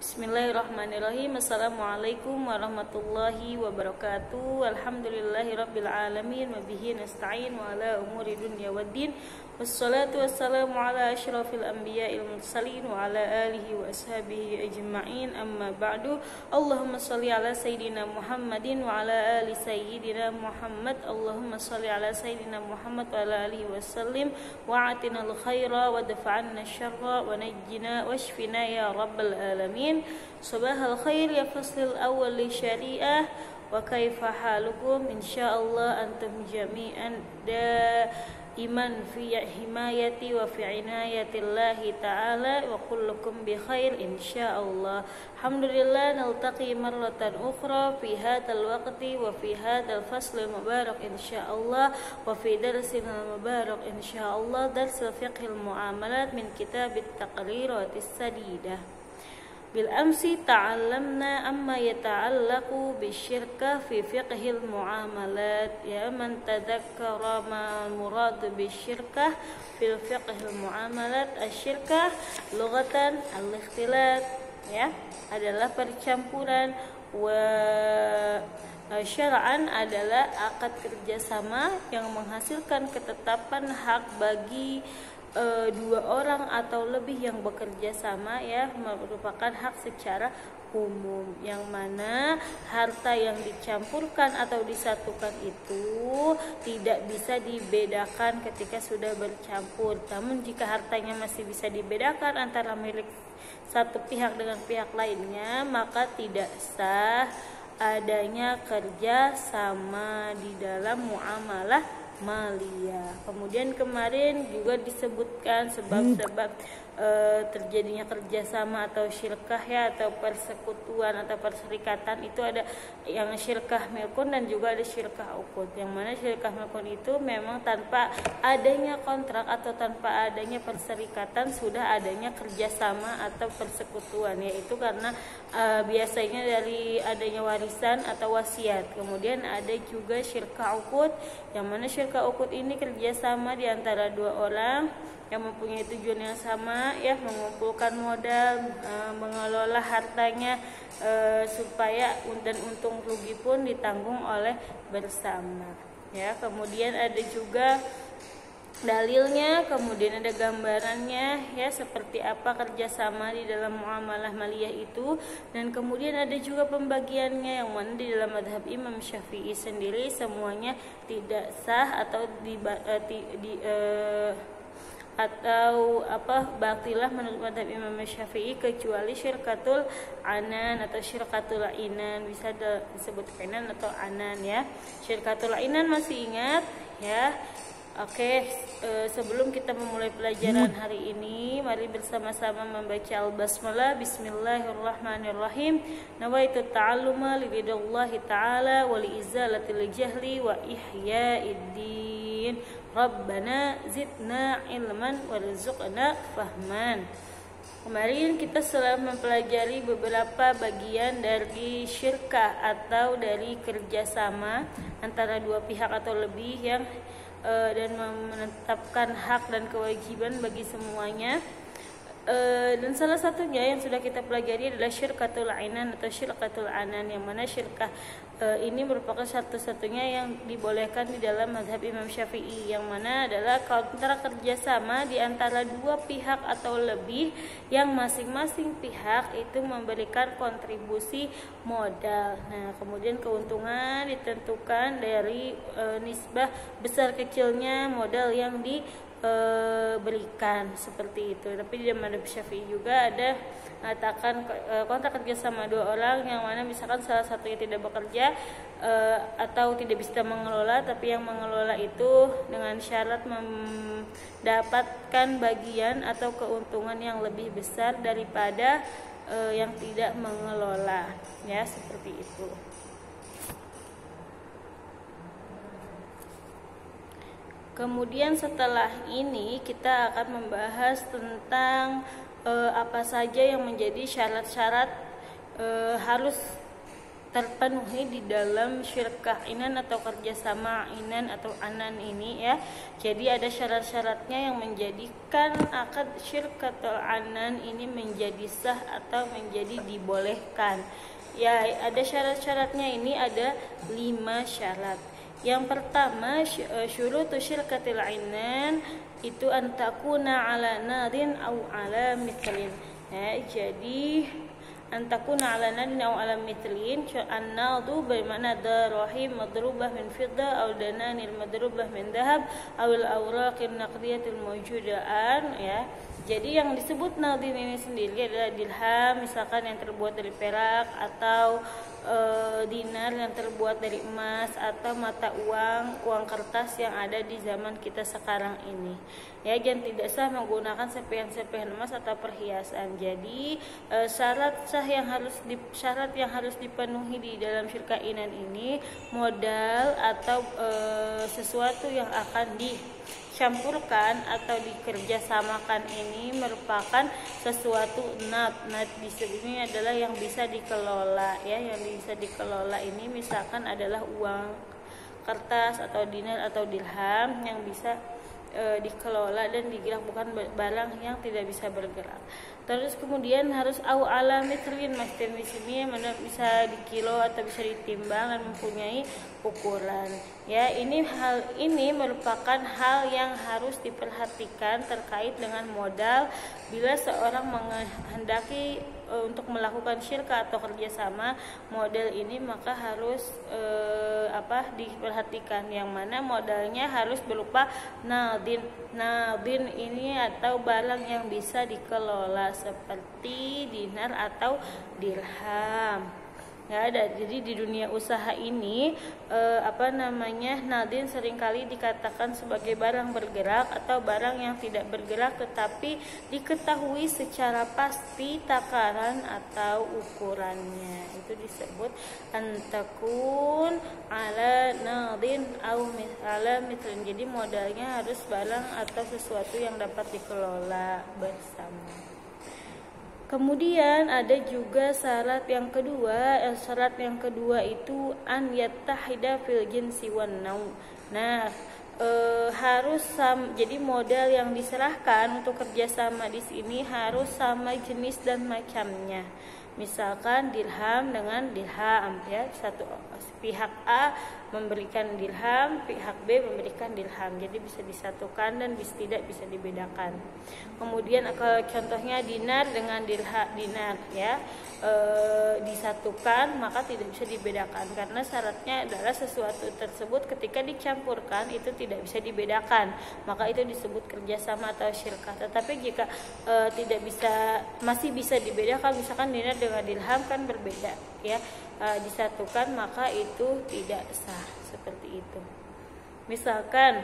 Bismillahirrahmanirrahim. Assalamualaikum warahmatullahi wabarakatuh. Alhamdulillahirabbil alamin wa bihi nasta'in wa ala umuri dunya waddin. Wassalatu wassalamu ala asyrafil anbiya'il mursalin wa ala alihi wa ashabihi ajma'in. Amma ba'du. Allahumma shalli ala sayyidina Muhammadin wa ala ali sayyidina Muhammad. Allahumma shalli ala sayyidina Muhammad wa ala alihi wasallim wa atinal khaira wa dafa'anna syarra wa najjina washfina ya rabbal alamin. Sabahal khair ya faslil awal li syariah wa kaifa halukum insyaallah antum jami'an iman fi himayati wa fi inayatillahi ta'ala wa kullukum bi khair insyaallah. Alhamdulillah naltaqi marratan ukhra fi hadzal waqti wa fi hadzal fasl mubarak insyaallah wa fi darsil mubarak insyaallah darsul fiqhil muamalat min kitab at-taqrirat as-sadidah. Bil amsi ta'allamna amma yata'allaqu bisyirkah fi fiqhil muamalat ya man tadzakkara ma murad bisyirkah fil fiqhil muamalat. Asyirkah lughatan al-ikhtilat ya adalah percampuran, wa syar'an adalah akad kerjasama yang menghasilkan ketetapan hak bagi dua orang atau lebih yang bekerja sama ya, merupakan hak secara umum, yang mana harta yang dicampurkan atau disatukan itu tidak bisa dibedakan ketika sudah bercampur. Namun jika hartanya masih bisa dibedakan antara milik satu pihak dengan pihak lainnya, maka tidak sah adanya kerja sama di dalam muamalah maliyah. Kemudian kemarin juga disebutkan sebab-sebab terjadinya kerjasama atau syirkah ya, atau persekutuan atau perserikatan. Itu ada yang syirkah milkun dan juga ada syirkah uqud. Yang mana syirkah milkun itu memang tanpa adanya kontrak atau tanpa adanya perserikatan sudah adanya kerjasama atau persekutuan, yaitu karena biasanya dari adanya warisan atau wasiat. Kemudian ada juga syirkah uqud, yang mana syirkah uqud ini kerjasama di antara dua orang yang mempunyai tujuan yang sama ya, mengumpulkan modal, mengelola hartanya supaya dan untung rugi pun ditanggung oleh bersama ya. Kemudian ada juga dalilnya, kemudian ada gambarannya ya, seperti apa kerjasama di dalam muamalah maliyah itu, dan kemudian ada juga pembagiannya, yang mana di dalam madhab Imam Syafi'i sendiri semuanya tidak sah atau batilah menurut madhab Imam Syafi'i kecuali syirkatul anan atau syirkatul inan, bisa disebut inan atau anan ya. Syirkatul inan masih ingat ya? Oke, sebelum kita memulai pelajaran hari ini, mari bersama-sama membaca al-basmalah. Bismillahirrahmanirrahim. Nawaitu ta'alluma liridhallahi ta'ala wa liizalatil jahli wa ihyaiddin. Rabbana zidna ilman warzuqna fahman. Kemarin kita telah mempelajari beberapa bagian dari syirkah atau dari kerjasama antara dua pihak atau lebih yang dan menetapkan hak dan kewajiban bagi semuanya. Dan salah satunya yang sudah kita pelajari adalah syirkatul inan atau syirkatul anan, yang mana syirkah ini merupakan satu-satunya yang dibolehkan di dalam mazhab Imam Syafi'i, yang mana adalah kontrak kerjasama di antara dua pihak atau lebih yang masing-masing pihak itu memberikan kontribusi modal. Nah, kemudian keuntungan ditentukan dari nisbah besar kecilnya modal yang berikan, seperti itu. Tapi di dalam madhab Syafi'i juga ada mengatakan kontrak kerja sama dua orang, yang mana misalkan salah satunya tidak bekerja atau tidak bisa mengelola, tapi yang mengelola itu dengan syarat mendapatkan bagian atau keuntungan yang lebih besar daripada yang tidak mengelola ya, seperti itu. Kemudian setelah ini kita akan membahas tentang apa saja yang menjadi syarat-syarat harus terpenuhi di dalam syirkah inan atau kerjasama inan atau anan ini ya. Jadi ada syarat-syaratnya yang menjadikan akad syirkah atau anan ini menjadi sah atau menjadi dibolehkan. Ya, ada syarat-syaratnya, ini ada 5 syarat. Yang pertama, syurutu syirkatil inan itu antakuna ala nadin au ala mithlin. Ya, jadi antakuna ala nadin au ala mithlin. An-nadu bermakna darahim madrubah min fiddah au dananil madrubah min dahab au al-awraqin naqdiyatil mawjudaan ya. Jadi yang disebut nadin ini sendiri adalah dirham misalkan yang terbuat dari perak, atau dinar yang terbuat dari emas, atau mata uang kertas yang ada di zaman kita sekarang ini. Ya, yang tidak sah menggunakan serpihan-serpihan emas atau perhiasan. Jadi syarat yang harus dipenuhi di dalam syirkah inan ini modal atau sesuatu yang akan dicampurkan atau dikerjasamakan ini merupakan sesuatu nad di sini adalah yang bisa dikelola ya. Yang bisa dikelola ini misalkan adalah uang kertas atau dinar atau dirham yang bisa dikelola dan digerak, bukan barang yang tidak bisa bergerak. Terus kemudian harus au ala mithlin, maksudnya di sini bisa dikilo atau bisa ditimbang dan mempunyai ukuran. Ya, hal ini merupakan hal yang harus diperhatikan terkait dengan modal bila seorang menghendaki untuk melakukan syirkah atau kerjasama model ini, maka harus diperhatikan yang mana modalnya harus berupa nadin ini atau barang yang bisa dikelola seperti dinar atau dirham. Ya, jadi di dunia usaha ini nadin seringkali dikatakan sebagai barang bergerak atau barang yang tidak bergerak tetapi diketahui secara pasti takaran atau ukurannya. Itu disebut antakun ala nadin au ala mithlin. Jadi modalnya harus barang atau sesuatu yang dapat dikelola bersama. Kemudian ada juga syarat yang kedua. Syarat yang kedua itu an yattahida fil jinsi wan nau. Nah, harus jadi modal yang diserahkan untuk kerjasama di sini harus sama jenis dan macamnya. Misalkan dirham dengan dirham ya, satu pihak A memberikan dirham, pihak B memberikan dirham, jadi bisa disatukan dan tidak bisa dibedakan. Kemudian kalau contohnya dinar dengan dinar ya, disatukan maka tidak bisa dibedakan karena syaratnya adalah sesuatu tersebut ketika dicampurkan itu tidak bisa dibedakan, maka itu disebut kerjasama atau syirkah. Tetapi jika masih bisa dibedakan, misalkan dinar dengan dirham kan berbeda ya, disatukan maka itu tidak sah seperti itu. Misalkan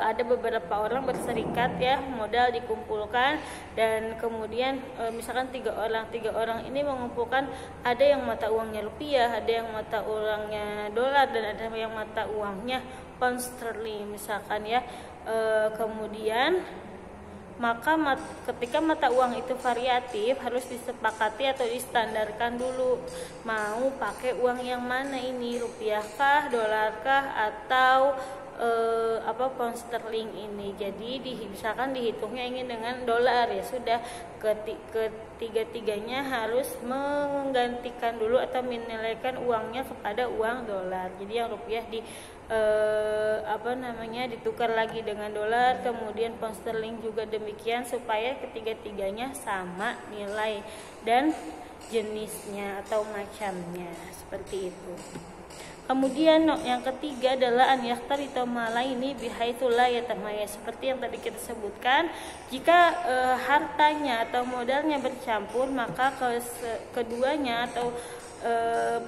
ada beberapa orang berserikat ya, modal dikumpulkan dan kemudian misalkan tiga orang ini mengumpulkan, ada yang mata uangnya rupiah, ada yang mata uangnya dolar, dan ada yang mata uangnya pound sterling misalkan ya. Kemudian maka ketika mata uang itu variatif harus disepakati atau distandarkan dulu, mau pakai uang yang mana ini, rupiah kah, dolar kah, atau pound sterling ini. Jadi misalkan dihitungnya ingin dengan dolar, ya sudah ketiga-tiganya harus menggantikan dulu atau menilaikan uangnya kepada uang dolar. Jadi yang rupiah ditukar lagi dengan dolar, kemudian pound sterling juga demikian, supaya ketiga-tiganya sama nilai dan jenisnya atau macamnya, seperti itu. Kemudian yang ketiga adalah an yaktarita malaini bihaitsu la yatamayaz, seperti yang tadi kita sebutkan, jika hartanya atau modalnya bercampur, maka keduanya atau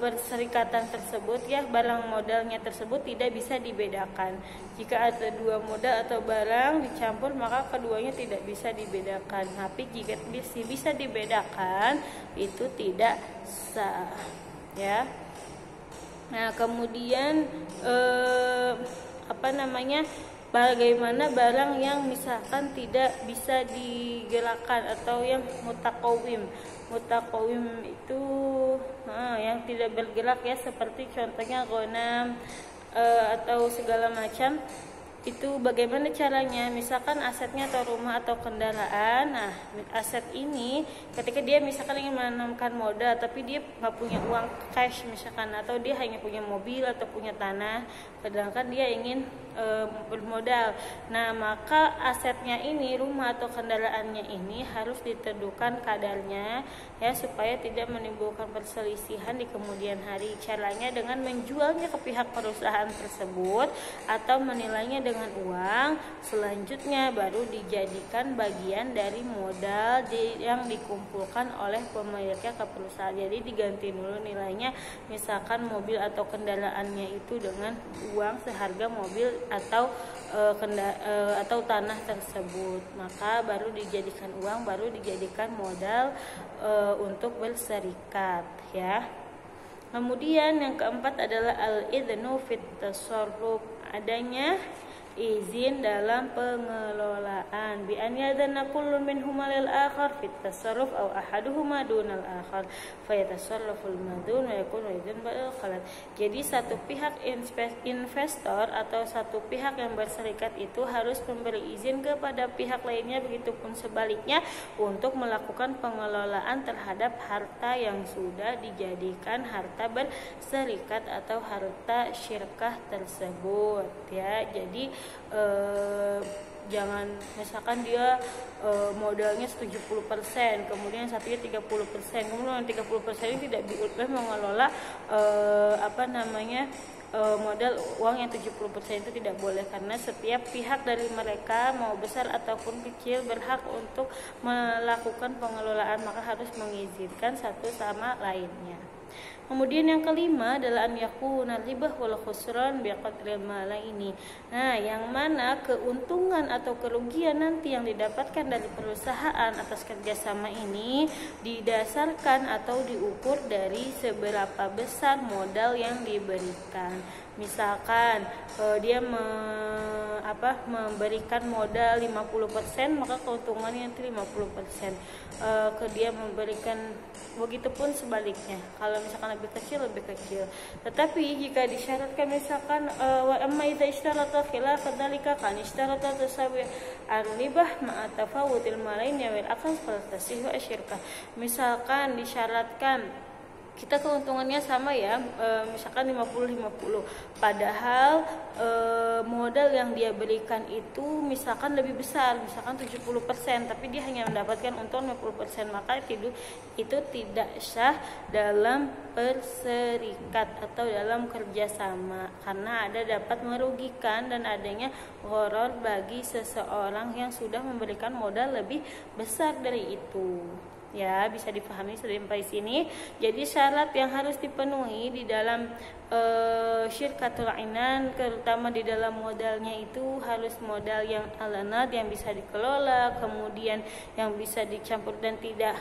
berserikatan tersebut ya, barang modalnya tersebut tidak bisa dibedakan. Jika ada dua modal atau barang dicampur, maka keduanya tidak bisa dibedakan. Tapi jika bisa dibedakan, itu tidak sah ya. Nah, kemudian bagaimana barang yang misalkan tidak bisa digerakkan atau yang mutakawim. Mutakawim itu yang tidak bergerak ya, seperti contohnya ghanam atau segala macam. Itu bagaimana caranya, misalkan asetnya atau rumah atau kendaraan. Nah, aset ini ketika dia misalkan ingin menanamkan modal tapi dia nggak punya uang cash misalkan, atau dia hanya punya mobil atau punya tanah, sedangkan dia ingin bermodal. Nah, maka asetnya ini, rumah atau kendaraannya ini harus ditentukan kadarnya ya, supaya tidak menimbulkan perselisihan di kemudian hari. Caranya dengan menjualnya ke pihak perusahaan tersebut atau menilainya dengan uang, selanjutnya baru dijadikan bagian dari modal yang dikumpulkan oleh pemiliknya ke perusahaan. Jadi diganti dulu nilainya, misalkan mobil atau kendaraannya itu dengan uang seharga mobil atau atau tanah tersebut, maka baru dijadikan uang, baru dijadikan modal untuk berserikat ya. Kemudian yang keempat adalah al-idnu fit tasarruf, adanya izin dalam pengelolaan, bi an yadana kullu minhuma lil akhar fit tasarruf aw ahaduhuma dunal akhar fa yatasarraful madun wa yakunu idzan bil khalat. Jadi satu pihak investor atau satu pihak yang berserikat itu harus memberi izin kepada pihak lainnya, begitupun sebaliknya, untuk melakukan pengelolaan terhadap harta yang sudah dijadikan harta berserikat atau harta syirkah tersebut ya. Jadi jangan misalkan dia modalnya 70%, kemudian satunya 30%, kemudian 30% ini tidak boleh mengelola modal uang yang 70% itu tidak boleh, karena setiap pihak dari mereka mau besar ataupun kecil berhak untuk melakukan pengelolaan, maka harus mengizinkan satu sama lainnya. Kemudian yang kelima adalah an yakuna ribah wal khusran biqadril malaini. Nah, yang mana keuntungan atau kerugian nanti yang didapatkan dari perusahaan atas kerjasama ini didasarkan atau diukur dari seberapa besar modal yang diberikan. Misalkan dia memberikan modal 50%, maka keuntungannya itu 50%. Dia memberikan, begitupun sebaliknya. Kalau misalkan lebih kecil. Tetapi jika disyaratkan misalkan wa amma idza ishtarata khilaf dzalika kan ishtarata tasawi ar-ribah ma'a tafawutil malain wal aqal faltasihu asyirkah. Misalkan disyaratkan kita keuntungannya sama ya, misalkan 50-50, padahal modal yang dia berikan itu misalkan lebih besar, misalkan 70%, tapi dia hanya mendapatkan untung 50%, maka itu tidak sah dalam berserikat atau dalam kerjasama, karena ada dapat merugikan dan adanya gharar bagi seseorang yang sudah memberikan modal lebih besar dari itu. Ya, bisa dipahami sampai sini. Jadi syarat yang harus dipenuhi di dalam syirkatul inan, terutama di dalam modalnya, itu harus modal yang alanat, yang bisa dikelola, kemudian yang bisa dicampur dan tidak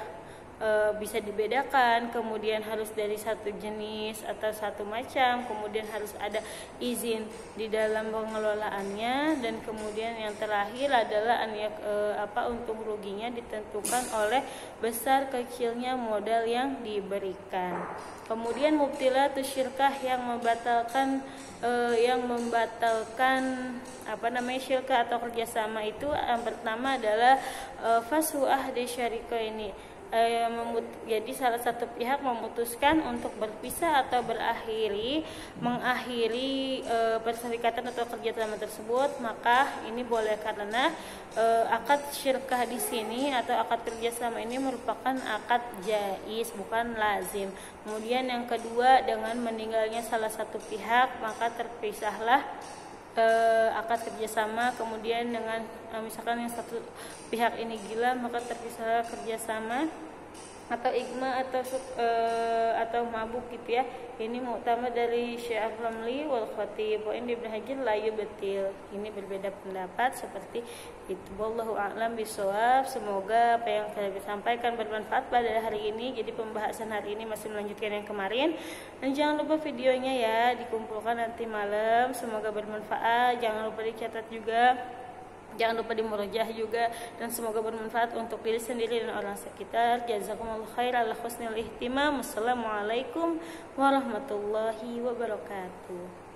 bisa dibedakan, kemudian harus dari satu jenis atau satu macam, kemudian harus ada izin di dalam pengelolaannya, dan kemudian yang terakhir adalah untung ruginya ditentukan oleh besar kecilnya modal yang diberikan. Kemudian mubtilatus syirkah, yang membatalkan syirkah atau kerjasama itu, yang pertama adalah fashu ahdi syarika ini. Jadi salah satu pihak memutuskan untuk berpisah atau mengakhiri perserikatan atau kerjasama tersebut, maka ini boleh, karena akad syirkah di sini atau akad kerjasama ini merupakan akad jaiz, bukan lazim. Kemudian yang kedua, dengan meninggalnya salah satu pihak, maka terpisahlah akad kerjasama. Kemudian dengan misalkan yang satu pihak ini gila, maka terpisah kerjasama. atau igma atau mabuk gitu ya. Ini mu'tamad dari Syekh Ramli wal Khatib wa Ibnu Hajar la yubtil. Ini berbeda pendapat seperti itu. Wallahu a'lam bishawab. Semoga apa yang saya sampaikan bermanfaat pada hari ini. Jadi pembahasan hari ini masih melanjutkan yang kemarin. Dan jangan lupa videonya ya dikumpulkan nanti malam. Semoga bermanfaat. Jangan lupa dicatat juga. Jangan lupa dimurajah juga, dan semoga bermanfaat untuk diri sendiri dan orang sekitar. Jazakumullah khair ala husnil ihtimam. Wassalamualaikum warahmatullahi wabarakatuh.